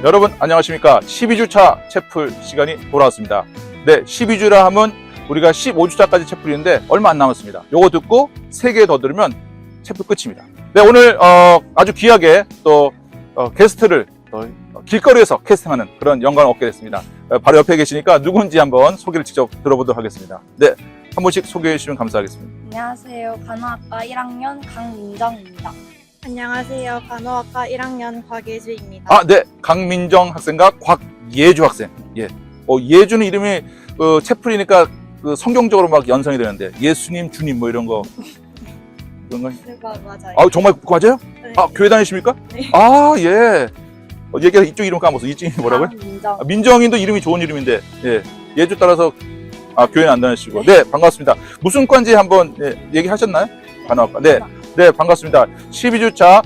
여러분 안녕하십니까. 12주차 채플 시간이 돌아왔습니다. 네, 12주라 하면 우리가 15주차까지 채플인데 얼마 안 남았습니다. 요거 듣고 3개 더 들으면 채플 끝입니다. 네, 오늘 아주 귀하게 또 게스트를 길거리에서 캐스팅하는 그런 영광을 얻게 됐습니다. 바로 옆에 계시니까 누군지 한번 소개를 직접 들어보도록 하겠습니다. 네, 한 분씩 소개해 주시면 감사하겠습니다. 안녕하세요. 간호학과 1학년 강민정입니다. 안녕하세요. 간호학과 1학년 곽예주입니다. 아, 네, 강민정 학생과 곽예주 학생. 예, 예주는 이름이 채플이니까 성경적으로 막 연상이 되는데 예수님, 주님 뭐 이런 거 그런 거. 맞아요. 아, 정말 맞아요? 네. 아, 교회 다니십니까? 네. 아, 예. 얘기가 이쪽 이름 까먹었어. 이쪽 이름이 뭐라고요? 강민정. 아, 민정인도 이름이 좋은 이름인데, 예. 예주 따라서, 교회는 안 다니시고. 네, 반갑습니다. 무슨 과인지 한번, 얘기하셨나요? 간호학과. 네. 네, 반갑습니다. 12주차,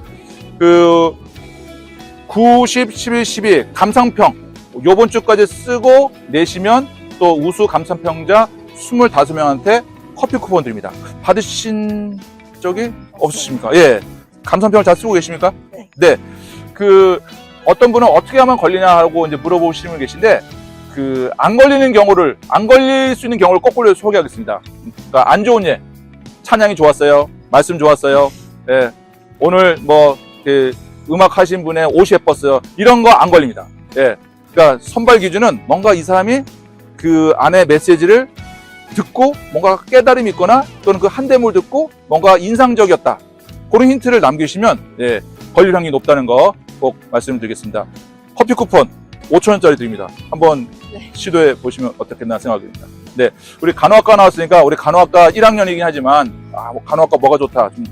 9, 10, 11, 12, 감상평. 요번 주까지 쓰고 내시면 또 우수 감상평자 25명한테 커피 쿠폰 드립니다. 받으신 적이 없으십니까? 예. 감상평을 잘 쓰고 계십니까? 네. 네. 어떤 분은 어떻게 하면 걸리냐 하고 이제 물어보시는 분 계신데, 안 걸릴 수 있는 경우를 거꾸로 소개하겠습니다. 그러니까 안 좋은 예. 찬양이 좋았어요. 말씀 좋았어요. 예. 오늘 음악 하신 분의 옷이 예뻤어요. 이런 거 안 걸립니다. 예. 그러니까 선발 기준은 뭔가 이 사람이 그 안에 메시지를 듣고 뭔가 깨달음이 있거나 또는 그 한 대목을 듣고 뭔가 인상적이었다. 그런 힌트를 남기시면, 예. 걸릴 확률이 높다는 거 꼭 말씀드리겠습니다. 커피 쿠폰 5,000원짜리 드립니다. 한번 시도해 보시면 어떻겠나 생각합니다. 네, 우리 간호학과 나왔으니까 우리 간호학과 1학년이긴 하지만 간호학과 뭐가 좋다. 좀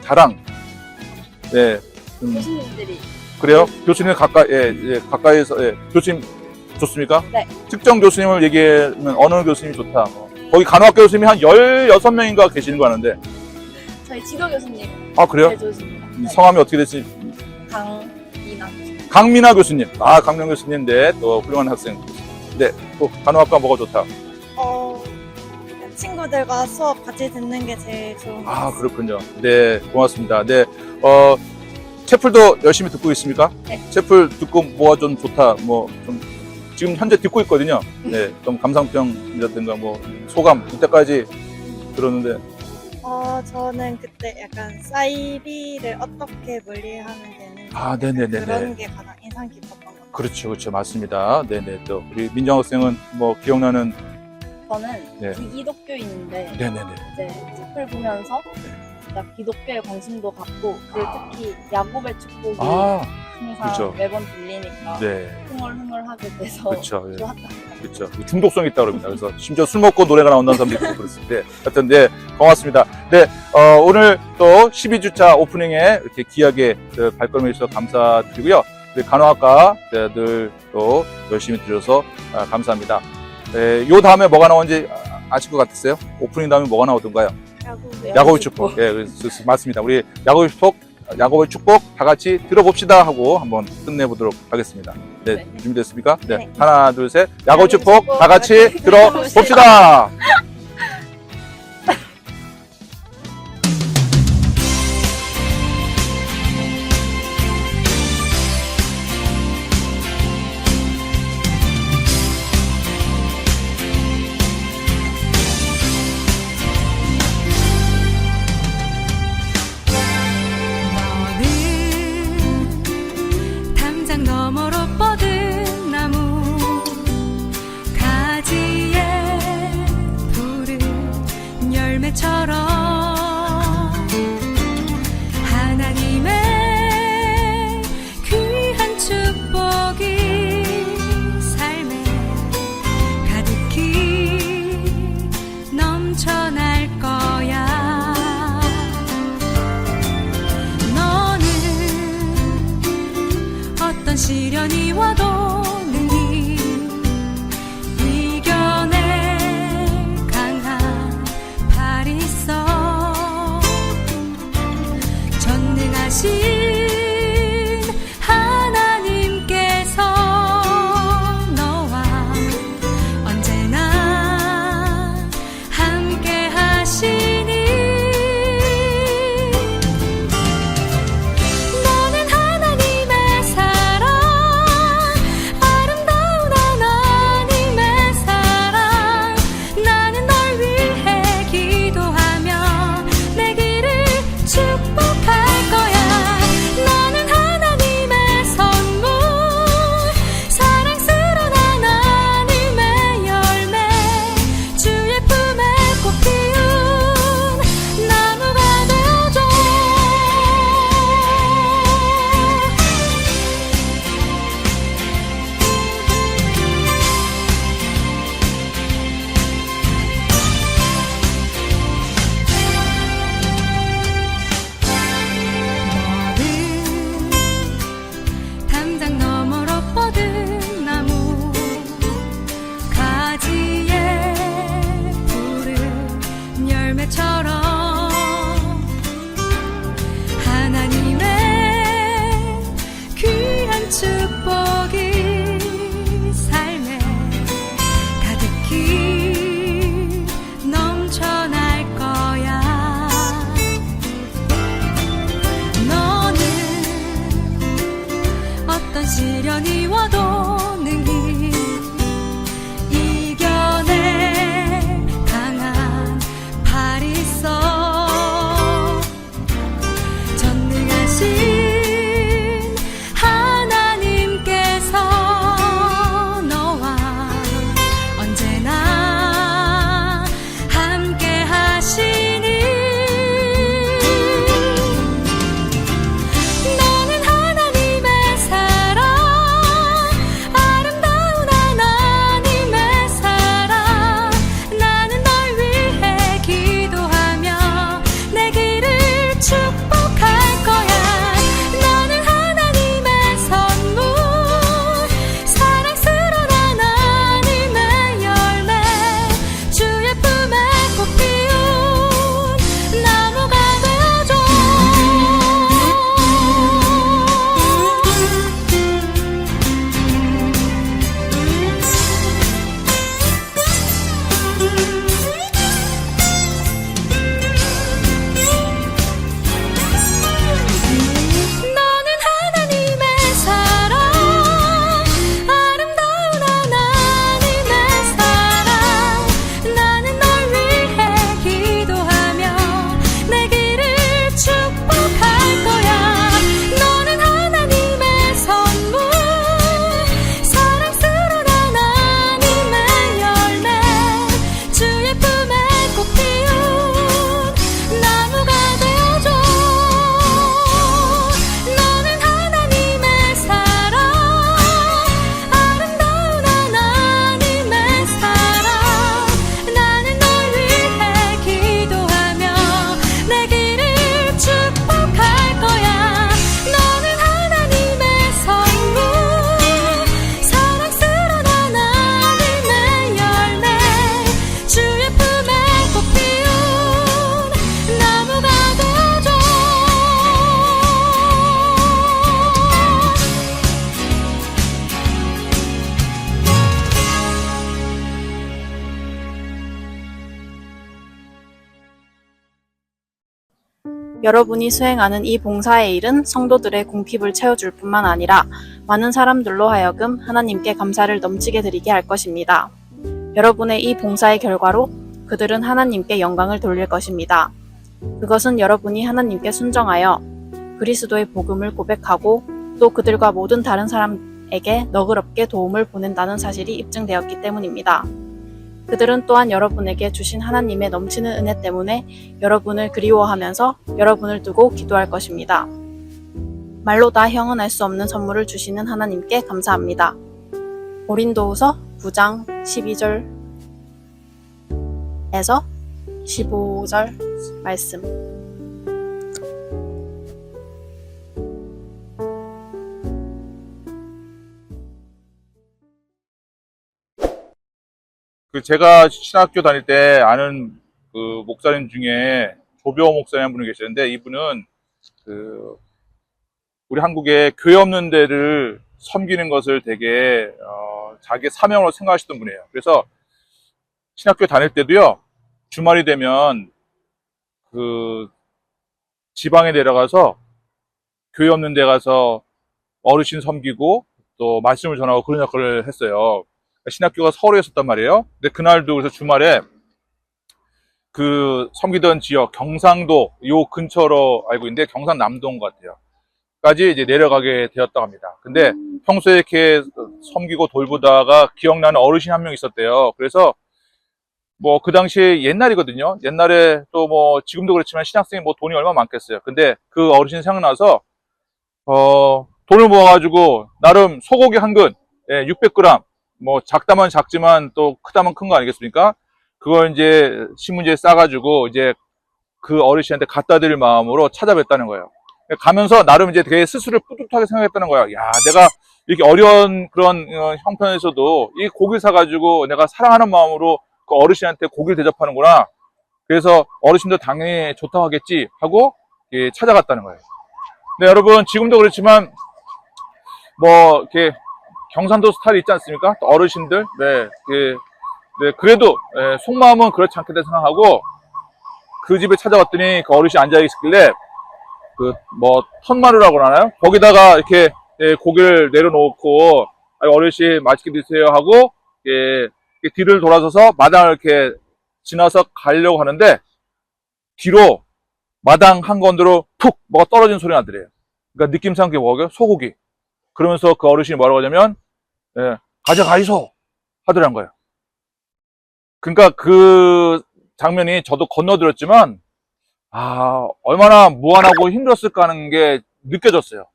자랑. 네, 교수님들이. 그래요? 교수님 가까이에서 교수님 좋습니까? 네. 특정 교수님을 얘기하면 어느 교수님이 좋다. 거기 간호학과 교수님이 한 16명인가 계시는 거 아는데. 저희 지도 교수님. 아, 그래요? 제일 좋으십니다. 네. 성함이 어떻게 되시? 강민아 교수님. 강민아 교수님. 아, 강명 교수님. 네, 또 훌륭한 학생. 네, 또 간호학과 뭐가 좋다. 친구들과 수업 같이 듣는 게 제일 좋은 것 아, 같아요. 그렇군요. 네, 고맙습니다. 네, 채플도 열심히 듣고 있습니까? 네. 채플 듣고 뭐가 좀 좋다, 지금 현재 듣고 있거든요. 네, 좀 감상평이라든가 소감, 이때까지 들었는데. 저는 그때 약간 사이비를 어떻게 분리하면 되는지 네네네네. 그런 게 가장 인상 깊었던 것 같아요. 그렇죠, 맞습니다. 네네. 또 우리 민정 학생은 기억나는. 저는 네. 비기독교인인데 네네네. 이제 채플 보면서 진짜 기독교에 관심도 갖고 특히 야곱의 축복이 항상 그렇죠. 매번 들리니까 네. 흥얼흥얼하게 돼서 그렇죠. 예. 좋았다. 그렇죠. 중독성이 있다 그럽니다. 그래서 심지어 술 먹고 노래가 나온다는 사람도 있고 그렇습니다. 네. 하여튼, 네. 고맙습니다. 네. 오늘 또 12주차 오프닝에 이렇게 귀하게 발걸음해 주셔서 감사드리고요. 우리 간호학과들 또 열심히 들어서 감사합니다. 요 다음에 뭐가 나오는지 아실 것 같으세요? 오프닝 다음에 뭐가 나오던가요? 야곱의 축복. 예, 맞습니다. 우리 야곱의 축복 다 같이 들어봅시다 하고 한번 끝내보도록 하겠습니다. 네, 네. 준비됐습니까? 네. 네. 하나, 둘, 셋. 야곱의 축복 다 같이 들어봅시다. 담장 너머로 뻗은 나무 가지에 푸른 열매처럼 하나님의 귀한 축복이 삶에 가득히 넘쳐날 거야. 어떤 시련이 와도 능히 이겨낼 강한 팔 있어. 전능하신 하나님께서 너와 언제나 함께 하시니 너는 하나님의 사랑 어떤 시련이 와도 능히 이겨낼 강한 팔 있어. 전능하신 하나님께서 너와 언제나 함께 하시니 너는 하나님의 사랑, 아름다운 하나님의 사랑. 나는 널 위해 기도하며 내 길을 축복할 거야. 너는 하나님의 선물, 사랑스러운 하나님의 열매, 주의 품에 꽃 피운 나무가 되어줘. 너는 하나님의 사랑, 아름다운 하나님의 사랑. 나는 널 위해 기도하며 내 길을 축복할 거야. 너는 하나님의 선물, 사랑스러운 하나님의 열매, 주의 품에 꽃 피운 나무가 되어줘. 너는 하나님의 사랑, 아름다운 하나님의 사랑. 나는 널 위해 기도하며 내 길을 축복할 거야. 너는 하나님의 선물, 사랑스러운 하나님의 열매, 주의 품에 꽃 피운 나무가 되어줘. 여러분이 수행하는 이 봉사의 일은 성도들의 궁핍을 채워줄 뿐만 아니라 많은 사람들로 하여금 하나님께 감사를 넘치게 드리게 할 것입니다. 여러분의 이 봉사의 결과로 그들은 하나님께 영광을 돌릴 것입니다. 그것은 여러분이 하나님께 순정하여 그리스도의 복음을 고백하고 또 그들과 모든 다른 사람에게 너그럽게 도움을 보낸다는 사실이 입증되었기 때문입니다. 그들은 또한 여러분에게 주신 하나님의 넘치는 은혜 때문에 여러분을 그리워하면서 여러분을 두고 기도할 것입니다. 말로 다 형언할 수 없는 선물을 주시는 하나님께 감사합니다. 고린도후서 9장 12절에서 15절 말씀. 제가 신학교 다닐 때 아는 그 목사님 중에 조병호 목사님 한 분이 계시는데, 이분은 우리 한국에 교회 없는 데를 섬기는 것을 되게 자기 사명으로 생각하시던 분이에요. 그래서 신학교 다닐 때도요, 주말이 되면 그 지방에 내려가서 교회 없는 데 가서 어르신 섬기고 또 말씀을 전하고 그런 역할을 했어요. 신학교가 서울에 있었단 말이에요. 근데 그날도 그래서 주말에 그 섬기던 지역 경상도 요 근처로 알고 있는데 경상남도인 것 같아요. 까지 이제 내려가게 되었다고 합니다. 근데 평소에 이렇게 섬기고 돌보다가 기억나는 어르신 한 명 있었대요. 그래서 뭐 그 당시에 옛날이거든요. 옛날에 또 뭐 지금도 그렇지만 신학생이 뭐 돈이 얼마나 많겠어요. 근데 그 어르신 생각나서 돈을 모아가지고 나름 소고기 한 근 600g, 뭐 작다면 작지만 또 크다면 큰 거 아니겠습니까? 그걸 이제 신문지에 싸가지고 이제 그 어르신한테 갖다 드릴 마음으로 찾아뵀다는 거예요. 가면서 나름 이제 되게 스스로를 뿌듯하게 생각했다는 거야. 야, 내가 이렇게 어려운 그런 형편에서도 이 고기를 사가지고 내가 사랑하는 마음으로 그 어르신한테 고기를 대접하는구나. 그래서 어르신도 당연히 좋다고 하겠지 하고 찾아갔다는 거예요. 네, 여러분 지금도 그렇지만 뭐 이렇게 경상도 스타일이 있지 않습니까? 또 어르신들, 네, 그래도 속마음은 그렇지 않겠다 생각하고 그 집에 찾아갔더니 그 어르신이 앉아 있길래 그 뭐 턴마루라고 하나요? 거기다가 이렇게 예, 고개를 내려놓고 어르신 맛있게 드세요 하고 예, 뒤를 돌아서서 마당을 이렇게 지나서 가려고 하는데 뒤로 마당 한 건드로 푹 뭐가 떨어진 소리 나더래요. 그러니까 느낌상 그게 뭐게요? 소고기. 그러면서 그 어르신이 뭐라고 하냐면 예, 가져가이소 하더란 거예요. 그러니까 그 장면이 저도 건너들었지만 얼마나 무한하고 힘들었을까 하는 게 느껴졌어요.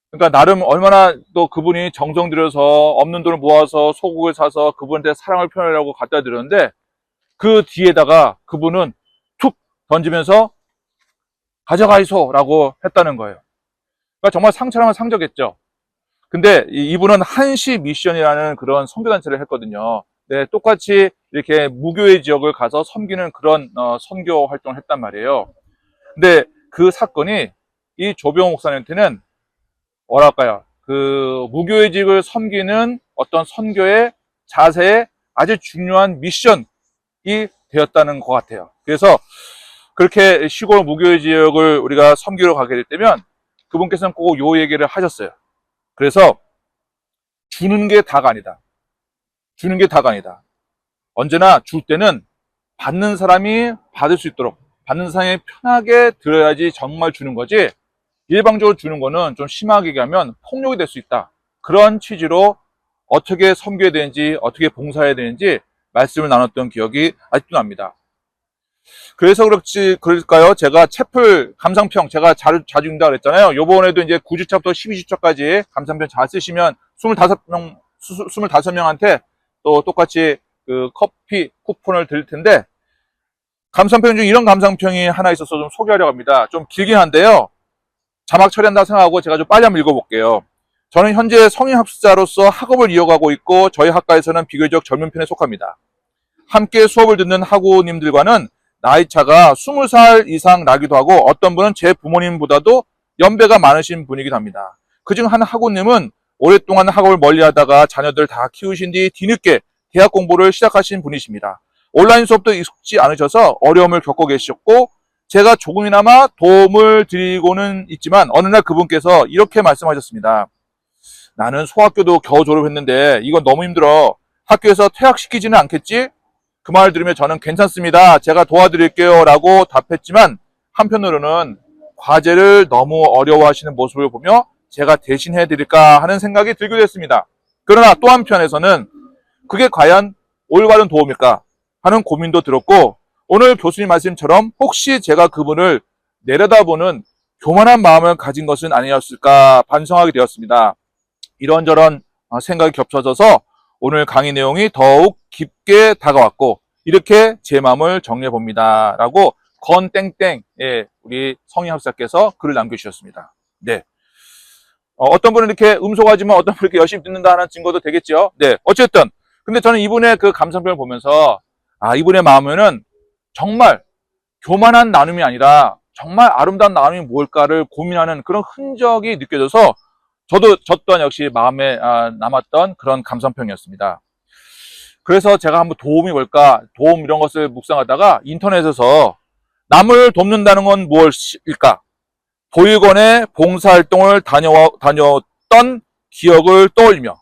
그러니까 나름 얼마나 또 그분이 정성 들여서 없는 돈을 모아서 소고기를 사서 그분한테 사랑을 표현하려고 갖다 드렸는데 그 뒤에다가 그분은 툭 던지면서 가져가이소라고 했다는 거예요. 그러니까 정말 상처라면 상처겠죠. 근데 이분은 한시 미션이라는 그런 선교단체를 했거든요. 네, 똑같이 이렇게 무교의 지역을 가서 섬기는 그런 선교 활동을 했단 말이에요. 근데 그 사건이 이 조병호 목사님한테는 뭐랄까요? 그 무교의 지역을 섬기는 어떤 선교의 자세에 아주 중요한 미션이 되었다는 것 같아요. 그래서 그렇게 시골 무교의 지역을 우리가 섬기러 가게 될 때면 그분께서는 꼭 요 얘기를 하셨어요. 그래서 주는 게 다가 아니다. 주는 게 다가 아니다. 언제나 줄 때는 받는 사람이 받을 수 있도록 받는 사람이 편하게 들어야지 정말 주는 거지 일방적으로 주는 거는 좀 심하게 얘기하면 폭력이 될 수 있다. 그런 취지로 어떻게 섬겨야 되는지 어떻게 봉사해야 되는지 말씀을 나눴던 기억이 아직도 납니다. 그래서 그럴까요? 제가 채플 감상평 제가 자주 읽는다 그랬잖아요. 요번에도 이제 9주차부터 12주차까지 감상평 잘 쓰시면 25명한테 또 똑같이 그 커피 쿠폰을 드릴 텐데 감상평 중 이런 감상평이 하나 있어서 좀 소개하려고 합니다. 좀 길긴 한데요. 자막 처리한다 생각하고 제가 좀 빨리 한번 읽어볼게요. 저는 현재 성인학습자로서 학업을 이어가고 있고 저희 학과에서는 비교적 젊은 편에 속합니다. 함께 수업을 듣는 학우님들과는 나이차가 20살 이상 나기도 하고 어떤 분은 제 부모님보다도 연배가 많으신 분이기도 합니다. 그중 한 학우님은 오랫동안 학업을 멀리하다가 자녀들 다 키우신 뒤 뒤늦게 대학 공부를 시작하신 분이십니다. 온라인 수업도 익숙지 않으셔서 어려움을 겪고 계셨고 제가 조금이나마 도움을 드리고는 있지만 어느 날 그분께서 이렇게 말씀하셨습니다. 나는 소학교도 겨우 졸업했는데 이건 너무 힘들어. 학교에서 퇴학시키지는 않겠지? 그 말을 들으며 저는 괜찮습니다. 제가 도와드릴게요 라고 답했지만 한편으로는 과제를 너무 어려워하시는 모습을 보며 제가 대신해 드릴까 하는 생각이 들기도 했습니다. 그러나 또 한편에서는 그게 과연 올바른 도움일까 하는 고민도 들었고 오늘 교수님 말씀처럼 혹시 제가 그분을 내려다보는 교만한 마음을 가진 것은 아니었을까 반성하게 되었습니다. 이런저런 생각이 겹쳐져서 오늘 강의 내용이 더욱 깊게 다가왔고 이렇게 제 마음을 정리해 봅니다. 라고 건땡땡 우리 성인학사께서 글을 남겨주셨습니다. 네. 어떤 분은 이렇게 음소거하지만 어떤 분은 이렇게 열심히 듣는다 하는 증거도 되겠죠. 네. 어쨌든 근데 저는 이분의 그 감상평을 보면서 이분의 마음에는 정말 교만한 나눔이 아니라 정말 아름다운 나눔이 뭘까를 고민하는 그런 흔적이 느껴져서 저 또한 역시 마음에 남았던 그런 감상평이었습니다. 그래서 제가 한번 도움이 뭘까, 도움 이런 것을 묵상하다가 인터넷에서 남을 돕는다는 건 무엇일까? 보육원에 봉사활동을 다녀왔던 기억을 떠올리며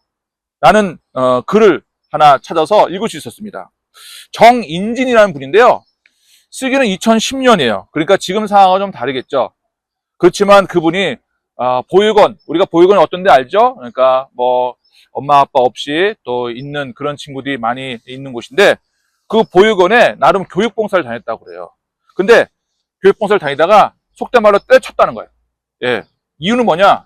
라는 글을 하나 찾아서 읽을 수 있었습니다. 정인진이라는 분인데요. 쓰기는 2010년이에요. 그러니까 지금 상황과 좀 다르겠죠. 그렇지만 그분이 보육원, 우리가 보육원이 어떤데 알죠? 그러니까 뭐 엄마 아빠 없이 또 있는 그런 친구들이 많이 있는 곳인데 그 보육원에 나름 교육봉사를 다녔다고 그래요. 근데 교육봉사를 다니다가 속된 말로 때려쳤다는 거예요. 예. 이유는 뭐냐?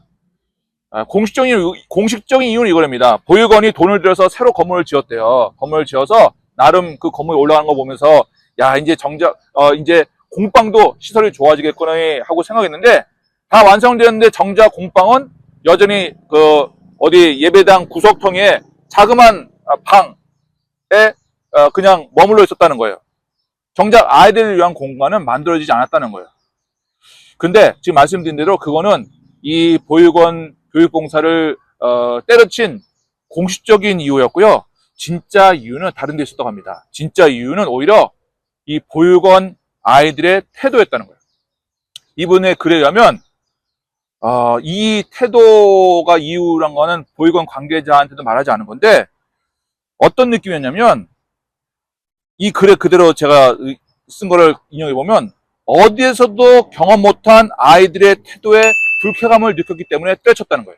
공식적인 이유는 이거랍니다. 보육원이 돈을 들여서 새로 건물을 지었대요. 건물을 지어서 나름 그 건물이 올라가는 거 보면서 야 이제 정작 이제 공방도 시설이 좋아지겠구나 하고 생각했는데 다 완성되었는데 정작 공방은 여전히 그 어디 예배당 구석통에 자그만 방에 그냥 머물러 있었다는 거예요. 정작 아이들을 위한 공간은 만들어지지 않았다는 거예요. 근데 지금 말씀드린 대로 그거는 이 보육원 교육봉사를 때려친 공식적인 이유였고요. 진짜 이유는 다른 데 있었다고 합니다. 진짜 이유는 오히려 이 보육원 아이들의 태도였다는 거예요. 이분의 글에 의하면 이 태도가 이유란 거는 보육원 관계자한테도 말하지 않은 건데, 어떤 느낌이었냐면, 이 글에 그대로 제가 쓴 거를 인용해보면, 어디에서도 경험 못한 아이들의 태도에 불쾌감을 느꼈기 때문에 때려쳤다는 거예요.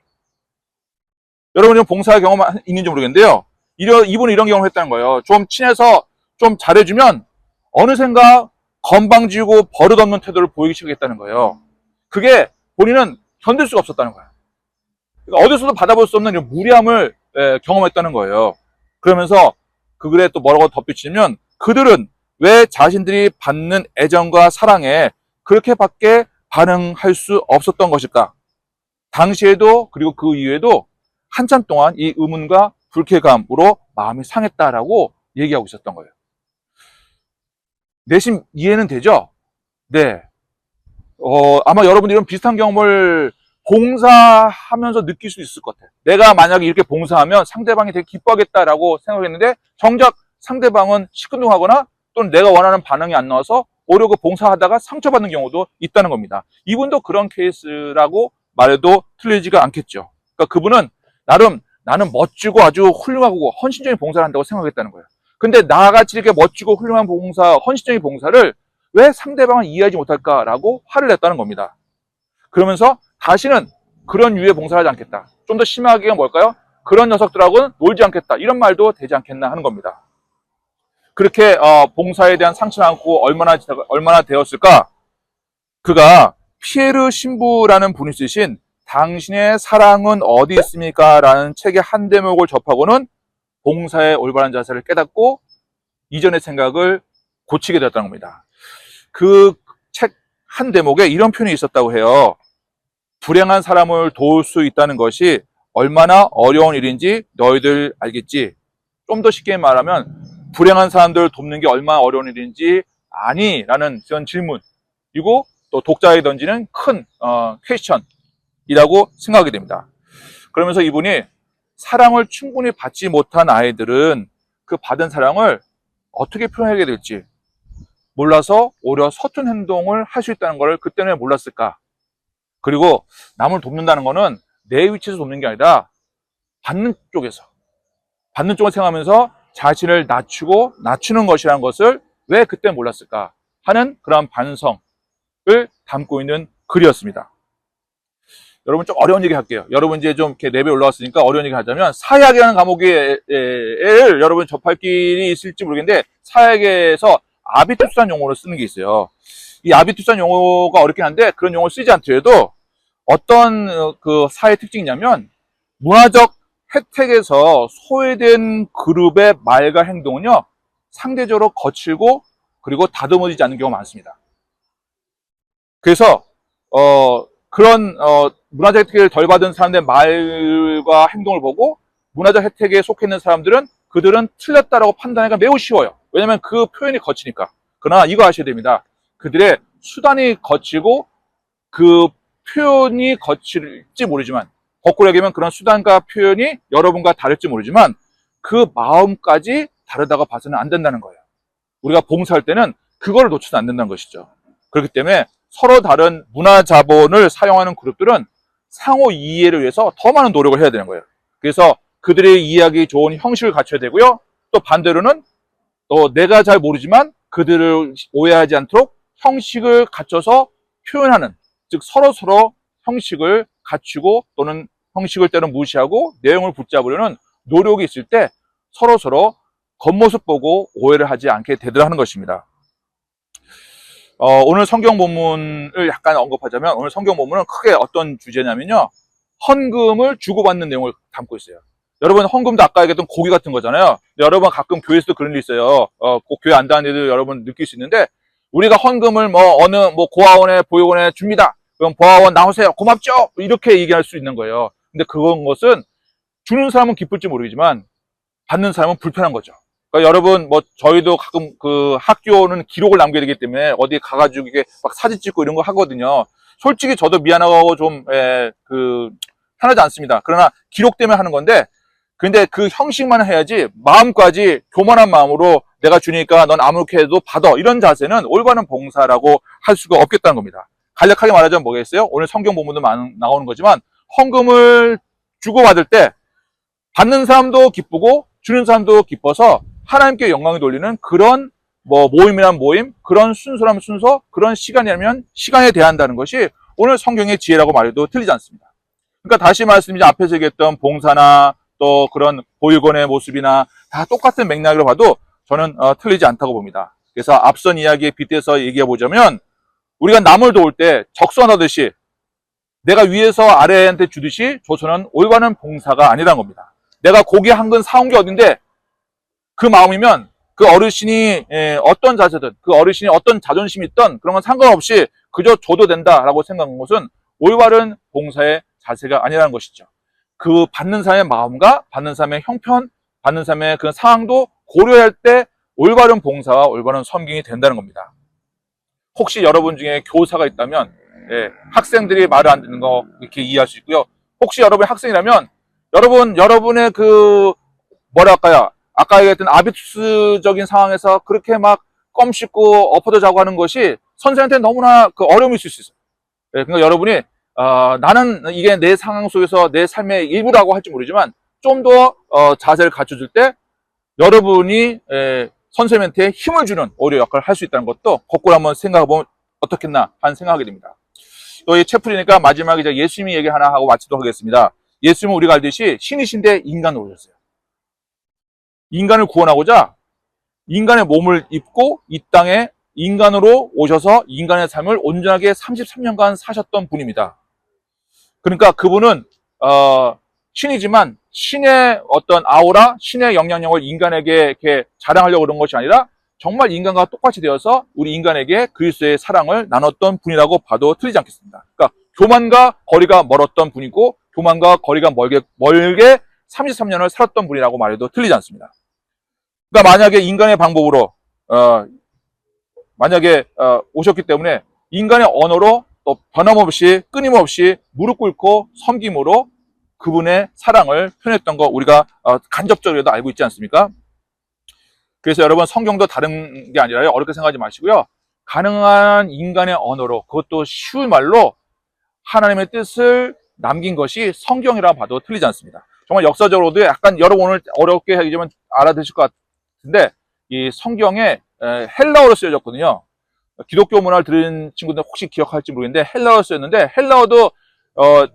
여러분은 봉사 경험 있는지 모르겠는데요. 이분은 이런 경험을 했다는 거예요. 좀 친해서 좀 잘해주면 어느샌가 건방지고 버릇없는 태도를 보이기 시작했다는 거예요. 그게 본인은 견딜 수가 없었다는 거예요. 그러니까 어디서도 받아볼 수 없는 이런 무례함을 경험했다는 거예요. 그러면서 그 글에 또 뭐라고 덧붙이면, 그들은 왜 자신들이 받는 애정과 사랑에 그렇게밖에 반응할 수 없었던 것일까? 당시에도 그리고 그 이후에도 한참 동안 이 의문과 불쾌감으로 마음이 상했다라고 얘기하고 있었던 거예요. 내심 이해는 되죠? 네. 아마 여러분들이 이런 비슷한 경험을 봉사하면서 느낄 수 있을 것 같아요. 내가 만약에 이렇게 봉사하면 상대방이 되게 기뻐하겠다라고 생각했는데, 정작 상대방은 시큰둥하거나 또는 내가 원하는 반응이 안 나와서 오히려 그 봉사하다가 상처받는 경우도 있다는 겁니다. 이분도 그런 케이스라고 말해도 틀리지가 않겠죠. 그러니까 그분은 나는 멋지고 아주 훌륭하고 헌신적인 봉사를 한다고 생각했다는 거예요. 근데 나같이 이렇게 멋지고 훌륭한 봉사, 헌신적인 봉사를 왜 상대방은 이해하지 못할까라고 화를 냈다는 겁니다. 그러면서 다시는 그런 유의 봉사를 하지 않겠다. 좀 더 심하게가 뭘까요? 그런 녀석들하고는 놀지 않겠다. 이런 말도 되지 않겠나 하는 겁니다. 그렇게 봉사에 대한 상처를 안고 얼마나 되었을까? 그가 피에르 신부라는 분이 쓰신 당신의 사랑은 어디 있습니까? 라는 책의 한 대목을 접하고는 봉사의 올바른 자세를 깨닫고 이전의 생각을 고치게 되었다는 겁니다. 그 책 한 대목에 이런 표현이 있었다고 해요. 불행한 사람을 도울 수 있다는 것이 얼마나 어려운 일인지 너희들 알겠지? 좀 더 쉽게 말하면, 불행한 사람들을 돕는 게 얼마나 어려운 일인지 아니? 라는 그런 질문, 그리고 또 독자에게 던지는 큰 퀘스천이라고 생각하게 됩니다. 그러면서 이분이 사랑을 충분히 받지 못한 아이들은 그 받은 사랑을 어떻게 표현하게 될지 몰라서 오히려 서툰 행동을 할 수 있다는 걸 그때는 왜 몰랐을까? 그리고 남을 돕는다는 거는 내 위치에서 돕는 게 아니라 받는 쪽에서 생각하면서 자신을 낮추는 것이라는 것을 왜 그때 몰랐을까 하는 그런 반성을 담고 있는 글이었습니다. 여러분, 좀 어려운 얘기 할게요. 여러분 이제 좀 이렇게 레벨 올라왔으니까 어려운 얘기 하자면, 사회학이라는 과목을 여러분 접할 길이 있을지 모르겠는데, 사회학에서 아비투스란 용어를 쓰는 게 있어요. 이 아비투스란 용어가 어렵긴 한데, 그런 용어를 쓰지 않더라도 어떤 그 사회 특징이냐면, 문화적 혜택에서 소외된 그룹의 말과 행동은요, 상대적으로 거칠고 그리고 다듬어지지 않는 경우가 많습니다. 그래서 그런 문화적 혜택을 덜 받은 사람들의 말과 행동을 보고 문화적 혜택에 속해 있는 사람들은 그들은 틀렸다라고 판단하기가 매우 쉬워요. 왜냐하면 그 표현이 거치니까. 그러나 이거 아셔야 됩니다. 그들의 수단이 거치고 그 표현이 거칠지 모르지만, 거꾸로 얘기하면 그런 수단과 표현이 여러분과 다를지 모르지만 그 마음까지 다르다고 봐서는 안 된다는 거예요. 우리가 봉사할 때는 그걸 놓쳐서는 안 된다는 것이죠. 그렇기 때문에 서로 다른 문화 자본을 사용하는 그룹들은 상호 이해를 위해서 더 많은 노력을 해야 되는 거예요. 그래서 그들의 이해하기 좋은 형식을 갖춰야 되고요. 또 반대로는 또 내가 잘 모르지만 그들을 오해하지 않도록 형식을 갖춰서 표현하는, 즉 서로 형식을 갖추고 또는 형식을 때로 무시하고 내용을 붙잡으려는 노력이 있을 때 서로 겉모습 보고 오해를 하지 않게 되더라 하는 것입니다. 오늘 성경 본문을 약간 언급하자면, 오늘 성경 본문은 크게 어떤 주제냐면요, 헌금을 주고받는 내용을 담고 있어요. 여러분, 헌금도 아까 얘기했던 고기 같은 거잖아요. 여러분 가끔 교회에서도 그런 일 있어요. 꼭 교회 안 다니는 데도 여러분 느낄 수 있는데, 우리가 헌금을 어느 고아원에 보육원에 줍니다. 그럼 보아원 나오세요. 고맙죠? 이렇게 얘기할 수 있는 거예요. 근데 것은 주는 사람은 기쁠지 모르겠지만 받는 사람은 불편한 거죠. 그러니까 여러분, 저희도 가끔 그 학교는 기록을 남겨야 되기 때문에 어디 가가지고 이게 막 사진 찍고 이런 거 하거든요. 솔직히 저도 미안하고 좀, 편하지 않습니다. 그러나 기록 때문에 하는 건데, 근데 그 형식만 해야지 마음까지 교만한 마음으로 내가 주니까 넌 아무렇게 해도 받아, 이런 자세는 올바른 봉사라고 할 수가 없겠다는 겁니다. 간략하게 말하자면 뭐겠어요? 오늘 성경 본문도 나오는 거지만 헌금을 주고받을 때 받는 사람도 기쁘고 주는 사람도 기뻐서 하나님께 영광을 돌리는 그런 모임이란 모임, 그런 순서라면 순서, 그런 시간이라면 시간에 대한다는 것이 오늘 성경의 지혜라고 말해도 틀리지 않습니다. 그러니까 다시 말씀드리면 앞에서 얘기했던 봉사나 또 그런 보육원의 모습이나 다 똑같은 맥락으로 봐도 저는 틀리지 않다고 봅니다. 그래서 앞선 이야기에 빗대서 얘기해 보자면 우리가 남을 도울 때 적선하듯이 내가 위에서 아래한테 주듯이 조선은 올바른 봉사가 아니라는 겁니다. 내가 고기 한 근 사온 게 어딘데 그 마음이면 그 어르신이 어떤 자세든 그 어르신이 어떤 자존심이 있던 그런 건 상관없이 그저 줘도 된다라고 생각한 것은 올바른 봉사의 자세가 아니라는 것이죠. 그 받는 사람의 마음과 받는 사람의 형편, 받는 사람의 그 상황도 고려할 때 올바른 봉사와 올바른 섬김이 된다는 겁니다. 혹시 여러분 중에 교사가 있다면 학생들이 말을 안 듣는 거 이렇게 이해할 수 있고요. 혹시 여러분이 학생이라면 여러분의 그 뭐랄까요? 아까 얘기했던 아비투스적인 상황에서 그렇게 막 껌 씹고 엎어져 자고 하는 것이 선생한테 너무나 그 어려움이 있을 수 있어요. 그러니까 여러분이 나는 이게 내 상황 속에서 내 삶의 일부라고 할지 모르지만 좀 더 자세를 갖춰줄 때 여러분이 선생님한테 힘을 주는 오히려 역할을 할 수 있다는 것도 거꾸로 한번 생각해보면 어떻겠나 하는 생각하게 됩니다. 또 이 채플이니까 마지막에 이제 예수님이 얘기 하나 하고 마치도록 하겠습니다. 예수님은 우리가 알듯이 신이신데 인간으로 오셨어요. 인간을 구원하고자 인간의 몸을 입고 이 땅에 인간으로 오셔서 인간의 삶을 온전하게 33년간 사셨던 분입니다. 그러니까 그분은 신이지만 신의 어떤 아우라, 신의 영향력을 인간에게 이렇게 자랑하려고 그런 것이 아니라 정말 인간과 똑같이 되어서 우리 인간에게 그리스도의 사랑을 나눴던 분이라고 봐도 틀리지 않겠습니다. 그러니까 교만과 거리가 멀었던 분이고 교만과 거리가 멀게 33년을 살았던 분이라고 말해도 틀리지 않습니다. 그러니까 만약에 인간의 방법으로 오셨기 때문에 인간의 언어로 또 변함없이 끊임없이 무릎 꿇고 섬김으로 그분의 사랑을 표현했던 거 우리가 간접적으로도 알고 있지 않습니까? 그래서 여러분 성경도 다른 게 아니라 어렵게 생각하지 마시고요. 가능한 인간의 언어로 그것도 쉬운 말로 하나님의 뜻을 남긴 것이 성경이라 봐도 틀리지 않습니다. 정말 역사적으로도 약간 여러분 오늘 어렵게 하기 좀 알아두실 것 같은데 이 성경에 헬라어로 쓰여졌거든요. 기독교 문화를 들은 친구들 혹시 기억할지 모르겠는데 헬라어로 쓰였는데 헬라어도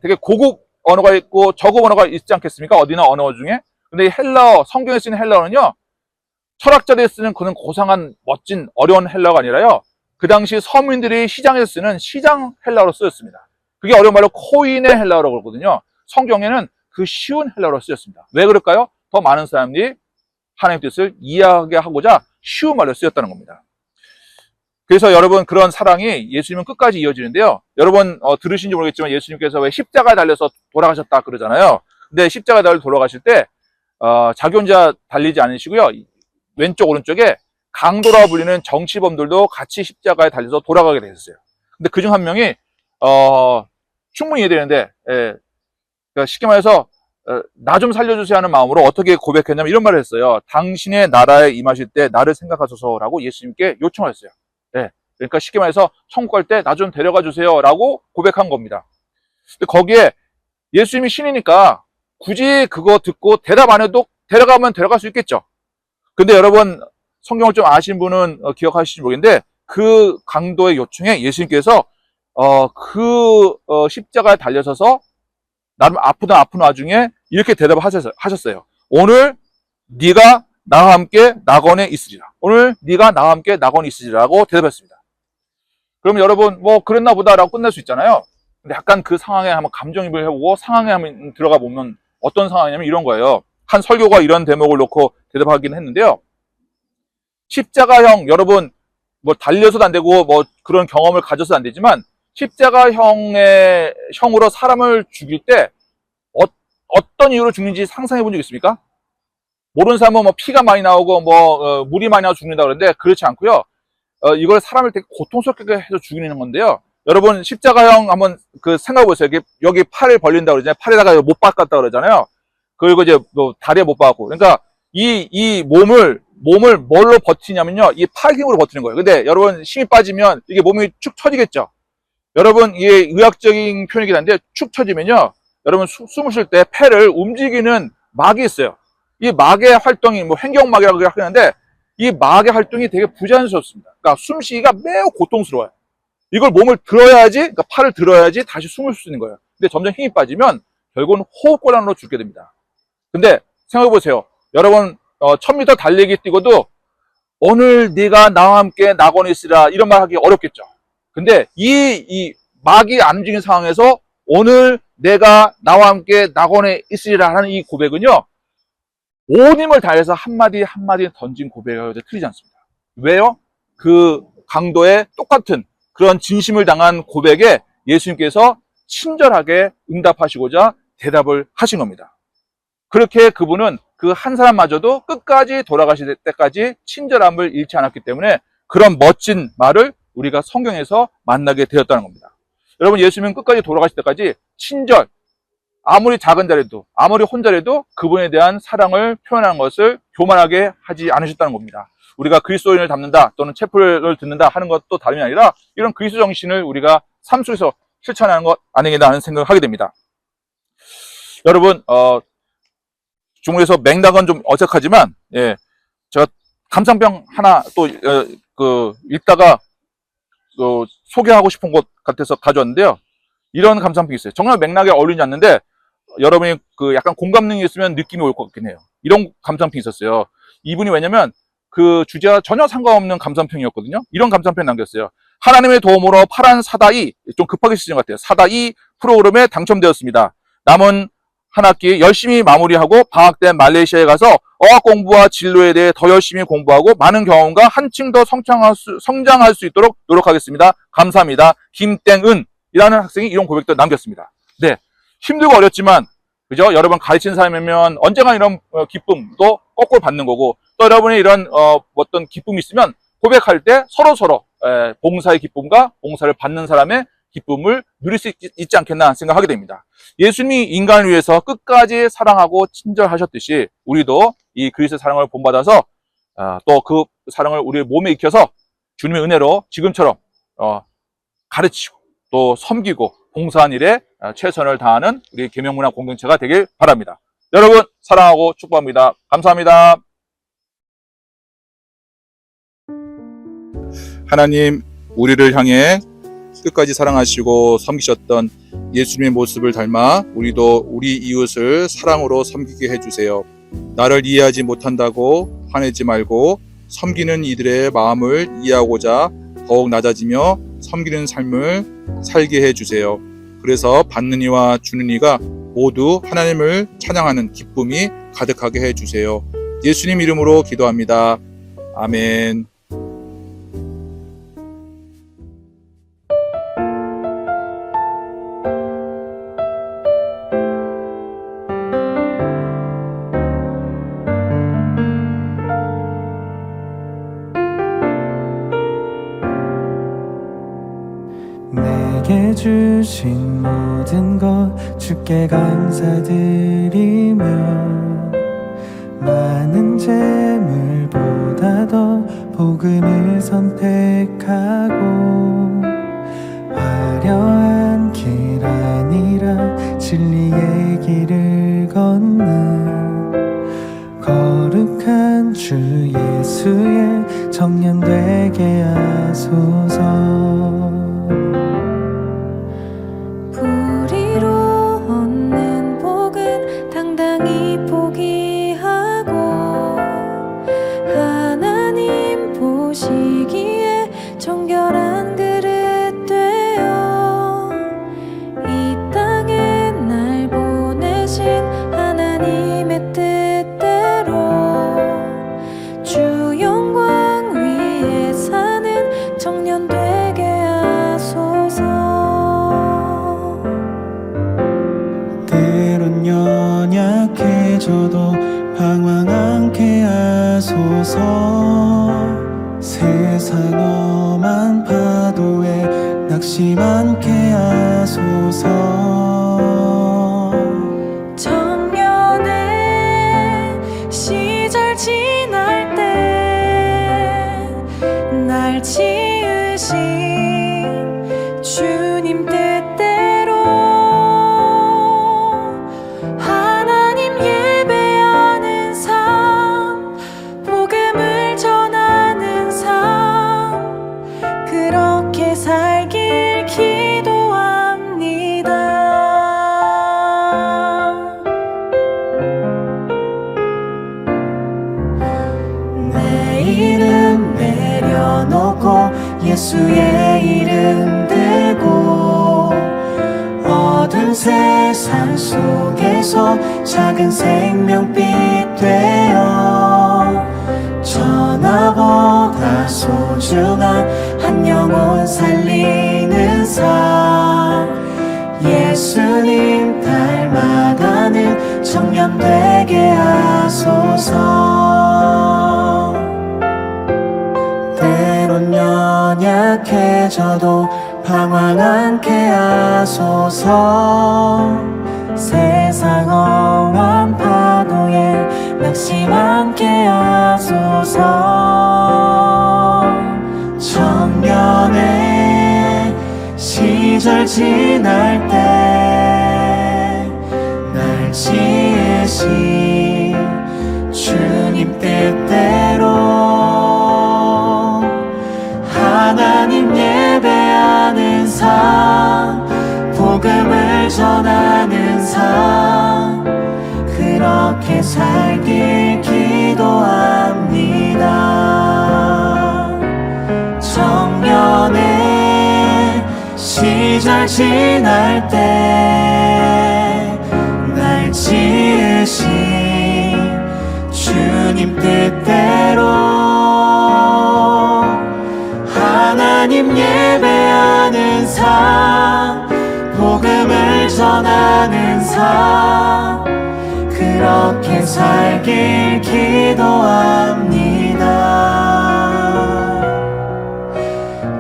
되게 고급 언어가 있고 저급 언어가 있지 않겠습니까? 어디나 언어 중에. 근데 이 헬라어, 성경에 쓰는 헬라어는요. 철학자들이 쓰는 그런 고상한 멋진 어려운 헬라어가 아니라요. 그 당시 서민들이 시장에서 쓰는 시장 헬라어로 쓰였습니다. 그게 어려운 말로 코인의 헬라어라고 그러거든요. 성경에는 그 쉬운 헬라어로 쓰였습니다. 왜 그럴까요? 더 많은 사람들이 하나님의 뜻을 이해하게 하고자 쉬운 말로 쓰였다는 겁니다. 그래서 여러분 그런 사랑이 예수님은 끝까지 이어지는데요. 여러분 들으신지 모르겠지만 예수님께서 왜 십자가에 달려서 돌아가셨다 그러잖아요. 근데 십자가에 달려 돌아가실 때 자기 혼자 달리지 않으시고요. 왼쪽 오른쪽에 강도라 불리는 정치범들도 같이 십자가에 달려서 돌아가게 되셨어요. 근데 그중 한 명이 충분히 이해되는데 그러니까 쉽게 말해서 나 좀 살려주세요 하는 마음으로 어떻게 고백했냐면 이런 말을 했어요. 당신의 나라에 임하실 때 나를 생각하소서라고 예수님께 요청하셨어요. 그러니까 쉽게 말해서 천국 갈 때 나 좀 데려가 주세요 라고 고백한 겁니다. 근데 거기에 예수님이 신이니까 굳이 그거 듣고 대답 안 해도 데려가면 데려갈 수 있겠죠. 근데 여러분 성경을 좀 아시는 분은 기억하실지 모르겠는데 그 강도의 요청에 예수님께서 십자가에 달려서서 나름 아픈 와중에 이렇게 대답을 하셨어요. 오늘 네가 나와 함께 낙원에 있으리라. 오늘 네가 나와 함께 낙원에 있으리라고 대답했습니다. 그러면 여러분 뭐 그랬나 보다라고 끝낼 수 있잖아요. 근데 약간 그 상황에 한번 감정이입을 해보고 상황에 한번 들어가 보면 어떤 상황이냐면 이런 거예요. 한 설교가 이런 대목을 놓고 대답하긴 했는데요. 십자가형 여러분 뭐 달려서도 안 되고 뭐 그런 경험을 가져서도 안 되지만 십자가형으로 사람을 죽일 때 어떤 이유로 죽는지 상상해 본 적 있습니까? 모르는 사람은 뭐 피가 많이 나오고 물이 많이 나와 죽는다 그러는데 그렇지 않고요. 이걸 사람을 되게 고통스럽게 해서 죽이는 건데요. 여러분 십자가형 한번 생각해 보세요. 여기 팔을 벌린다 그러잖아요. 팔에다가 못 박았다 그러잖아요. 그리고 이제 다리에 못 박았고. 그러니까 이 몸을 뭘로 버티냐면요. 이 팔 힘으로 버티는 거예요. 근데 여러분 힘이 빠지면 이게 몸이 축 처지겠죠. 여러분, 이게 의학적인 표현이긴 한데 축 처지면요, 여러분 숨을 쉴 때 폐를 움직이는 막이 있어요. 이 막의 활동이 뭐 횡격막이라고 하는데 이 막의 활동이 되게 부자연스럽습니다. 그러니까 숨쉬기가 매우 고통스러워요. 이걸 몸을 들어야지, 그러니까 팔을 들어야지 다시 숨을 쉴 수 있는 거예요. 근데 점점 힘이 빠지면 결국은 호흡곤란으로 죽게 됩니다. 근데 생각해 보세요. 여러분 1000m 달리기 뛰고도 오늘 네가 나와 함께 낙원에 있으라 이런 말 하기 어렵겠죠. 근데 이 막이 안 움직이는 상황에서 오늘 내가 나와 함께 낙원에 있으리라 하는 이 고백은요, 온 힘을 다해서 한마디 한마디 던진 고백하고 틀리지 않습니다. 왜요? 그 강도의 똑같은 그런 진심을 당한 고백에 예수님께서 친절하게 응답하시고자 대답을 하신 겁니다. 그렇게 그분은 그 한 사람마저도 끝까지 돌아가실 때까지 친절함을 잃지 않았기 때문에 그런 멋진 말을 우리가 성경에서 만나게 되었다는 겁니다. 여러분, 예수님은 끝까지 돌아가실 때까지 친절, 아무리 작은 자라도, 아무리 혼자라도 그분에 대한 사랑을 표현하는 것을 교만하게 하지 않으셨다는 겁니다. 우리가 그리스도인을 닮는다 또는 채플을 듣는다 하는 것도 다름이 아니라 이런 그리스도 정신을 우리가 삶 속에서 실천하는 것 아니겠나 하는 생각을 하게 됩니다. 여러분, 중국에서 맥락은 좀 어색하지만, 예, 제가 감상평 하나 또 읽다가 소개하고 싶은 것 같아서 가져왔는데요. 이런 감상평이 있어요. 정말 맥락에 어울리지 않는데 여러분이 그 약간 공감능이 있으면 느낌이 올 것 같긴 해요. 이런 감상평이 있었어요. 이분이 왜냐면 그 주제와 전혀 상관없는 감상평이었거든요. 이런 감상평 남겼어요. 하나님의 도움으로 파란 사다이, 좀 급하게 쓰신 것 같아요. 사다이 프로그램에 당첨되었습니다. 남은 한 학기 열심히 마무리하고 방학 때 말레이시아에 가서 어학 공부와 진로에 대해 더 열심히 공부하고 많은 경험과 한층 더 성장할 수 있도록 노력하겠습니다. 감사합니다. 김땡은 이라는 학생이 이런 고백도 남겼습니다. 네, 힘들고 어렵지만 그죠? 여러분 가르치는 사람이면 언젠가 이런 기쁨도 거꾸로 받는 거고, 또 여러분이 이런 어떤 기쁨이 있으면 고백할 때 서로 봉사의 기쁨과 봉사를 받는 사람의 기쁨을 누릴 수 있지 않겠나 생각하게 됩니다. 예수님이 인간을 위해서 끝까지 사랑하고 친절하셨듯이 우리도 이 그리스도의 사랑을 본받아서 또 그 사랑을 우리의 몸에 익혀서 주님의 은혜로 지금처럼 가르치고 또 섬기고 봉사한 일에 최선을 다하는 우리 계명문화 공동체가 되길 바랍니다. 여러분 사랑하고 축복합니다. 감사합니다. 하나님, 우리를 향해 끝까지 사랑하시고 섬기셨던 예수님의 모습을 닮아 우리도 우리 이웃을 사랑으로 섬기게 해주세요. 나를 이해하지 못한다고 화내지 말고 섬기는 이들의 마음을 이해하고자 더욱 낮아지며 섬기는 삶을 살게 해주세요. 그래서 받는 이와 주는 이가 모두 하나님을 찬양하는 기쁨이 가득하게 해주세요. 예수님 이름으로 기도합니다. 아멘. 내게 주신 모든 것 주께 감사드리며 많은 재물보다 더 복음을 선택하고 화려한 길 아니라 진리의 길을 걷는 거룩한 주 예수의 청년 되게 하소서. 불의로 얻는 복은 당당히 포기하고 하나님 보시기에 정결한 그릇 되어 이 땅에 날 보내신 하나님의 뜻대로 주 영광 위에 사는 청년 되게 하소서. 때론 연약해져도 방황 않게 하소서. 세상 험한 파도에 낙심 않게 하소서. 청년의 시절 지날 때 날 지으신 주님 내려놓고 예수의 이름 들고 어두운 세상 속에서 작은 생명빛 되어 전화보다 소중한 한 영혼 살리는 삶 예수님 닮아가는 청년 되게 하소서. 때론 연약해져도 방황 않게 하소서. 세상 험한 파도에 낙심 않게 하소서. 청년의 시절 지날 때 날 지으신 주님 뜻대로 하나님 예배하는 삶 복음을 전하는 삶 그렇게 살길 기도합니다. 청년의 시절 지날 때 날 지으신 주님 뜻대로 하나님 예배하는 삶 복음을 전하는 삶 그렇게 살길 기도합니다.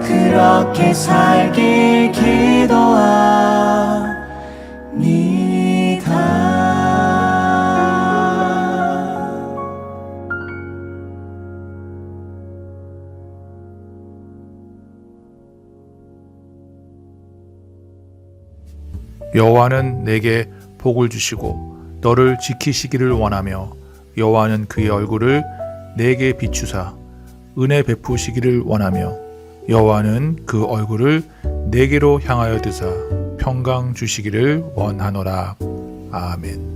그렇게 살길 기도합니다. 여호와는 내게 복을 주시고 너를 지키시기를 원하며 여호와는 그의 얼굴을 내게 비추사 은혜 베푸시기를 원하며 여호와는 그 얼굴을 내게로 향하여 드사 평강 주시기를 원하노라. 아멘.